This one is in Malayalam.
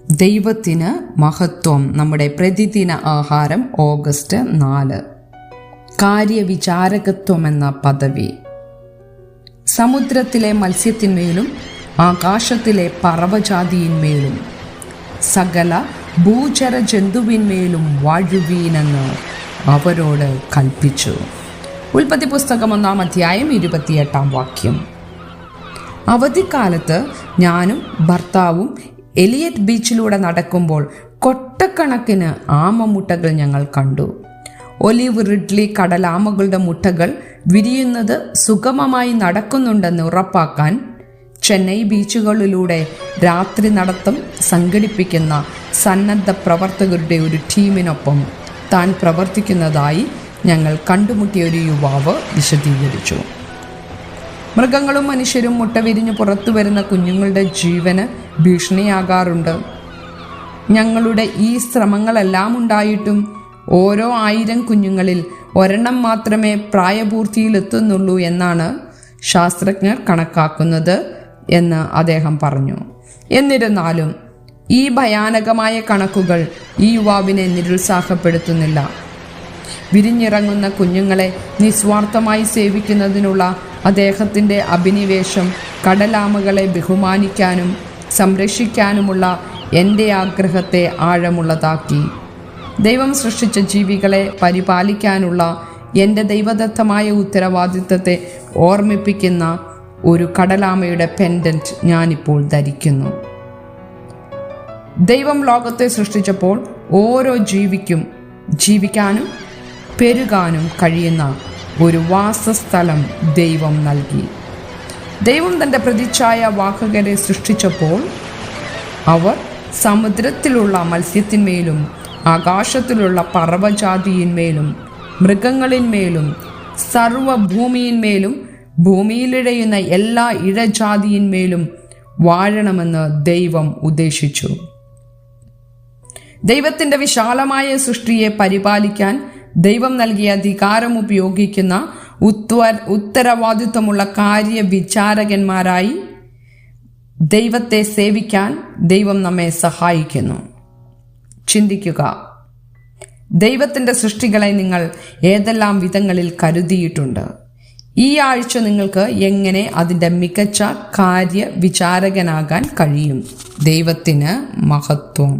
ദൈവത്തിന് മഹത്വം. നമ്മുടെ പ്രതിദിന ആഹാരം ഓഗസ്റ്റ് 4. കാര്യവിചാരകത്വം എന്ന പദവി. സമുദ്രത്തിലെ മത്സ്യത്തിന്മേലും ആകാശത്തിലെ പറവജാതിയിന്മേലും സകല ഭൂചര ജന്തുവിന്മേലും വാഴുവീനെന്ന് അവരോട് കൽപ്പിച്ചു. ഉൽപ്പത്തി പുസ്തകം 1-ാം അധ്യായം 28-ാം വാക്യം. അവധിക്കാലത്ത് ഞാനും ഭർത്താവും എലിയറ്റ് ബീച്ചിലൂടെ നടക്കുമ്പോൾ കൊട്ടക്കണക്കിന് ആമമുട്ടകൾ ഞങ്ങൾ കണ്ടു. ഒലിവ് റിഡ്ലി കടലാമകളുടെ മുട്ടകൾ വിരിയുന്നത് സുഗമമായി നടക്കുന്നുണ്ടെന്ന് ഉറപ്പാക്കാൻ ചെന്നൈ ബീച്ചുകളിലൂടെ രാത്രി നടത്തം സംഘടിപ്പിക്കുന്ന സന്നദ്ധ പ്രവർത്തകരുടെ ഒരു ടീമിനൊപ്പം താൻ പ്രവർത്തിക്കുന്നതായി ഞങ്ങൾ കണ്ടുമുട്ടിയ ഒരു യുവാവ് വിശദീകരിച്ചു. മൃഗങ്ങളും മനുഷ്യരും മുട്ട വിരിഞ്ഞ് പുറത്തു വരുന്ന കുഞ്ഞുങ്ങളുടെ ജീവന് ഭീഷണിയാകാറുണ്ട്. ഞങ്ങളുടെ ഈ ശ്രമങ്ങളെല്ലാം ഉണ്ടായിട്ടും ഓരോ 1000 കുഞ്ഞുങ്ങളിൽ ഒരെണ്ണം മാത്രമേ പ്രായപൂർത്തിയിലെത്തുന്നുള്ളൂ എന്നാണ് ശാസ്ത്രജ്ഞർ കണക്കാക്കുന്നത് എന്ന് അദ്ദേഹം പറഞ്ഞു. എന്നിരുന്നാലും ഈ ഭയാനകമായ കണക്കുകൾ ഈ യുവാവിനെ നിരുത്സാഹപ്പെടുത്തുന്നില്ല. വിരിഞ്ഞിറങ്ങുന്ന കുഞ്ഞുങ്ങളെ നിസ്വാർത്ഥമായി സേവിക്കുന്നതിനുള്ള അദ്ദേഹത്തിൻ്റെ അഭിനിവേശം കടലാമകളെ ബഹുമാനിക്കാനും സംരക്ഷിക്കാനുമുള്ള എൻ്റെ ആഗ്രഹത്തെ ആഴമുള്ളതാക്കി. ദൈവം സൃഷ്ടിച്ച ജീവികളെ പരിപാലിക്കാനുള്ള എൻ്റെ ദൈവദത്തമായ ഉത്തരവാദിത്തത്തെ ഓർമ്മിപ്പിക്കുന്ന ഒരു കടലാമയുടെ പെൻഡന്റ് ഞാനിപ്പോൾ ധരിക്കുന്നു. ദൈവം ലോകത്തെ സൃഷ്ടിച്ചപ്പോൾ ഓരോ ജീവിക്കും ജീവിക്കാനും പെരുകാനും കഴിയുന്ന ഒരു വാസസ്ഥലം ദൈവം നൽകി. ദൈവം തൻ്റെ പ്രതിച്ഛായ വാഹകരെ സൃഷ്ടിച്ചപ്പോൾ അവർ സമുദ്രത്തിലുള്ള മത്സ്യത്തിന്മേലും ആകാശത്തിലുള്ള പറവജാതിയിന്മേലും മൃഗങ്ങളിന്മേലും സർവ്വഭൂമിയിന്മേലും ഭൂമിയിലിഴയുന്ന എല്ലാ ഇഴജാതിയിന്മേലും വാഴണമെന്ന് ദൈവം ഉദ്ദേശിച്ചു. ദൈവത്തിൻ്റെ വിശാലമായ സൃഷ്ടിയെ പരിപാലിക്കാൻ ദൈവം നൽകിയ അധികാരം ഉപയോഗിക്കുന്ന ഉത്തരവാദിത്വമുള്ള കാര്യവിചാരകന്മാരായി ദൈവത്തെ സേവിക്കാൻ ദൈവം നമ്മെ സഹായിക്കുന്നു. ചിന്തിക്കുക, ദൈവത്തിൻ്റെ സൃഷ്ടികളെ നിങ്ങൾ ഏതെല്ലാം വിധങ്ങളിൽ കരുതിയിട്ടുണ്ട്? ഈ ആഴ്ച നിങ്ങൾക്ക് എങ്ങനെ അതിൻ്റെ മികച്ച കാര്യവിചാരകനാകാൻ കഴിയും? ദൈവത്തിന് മഹത്വം.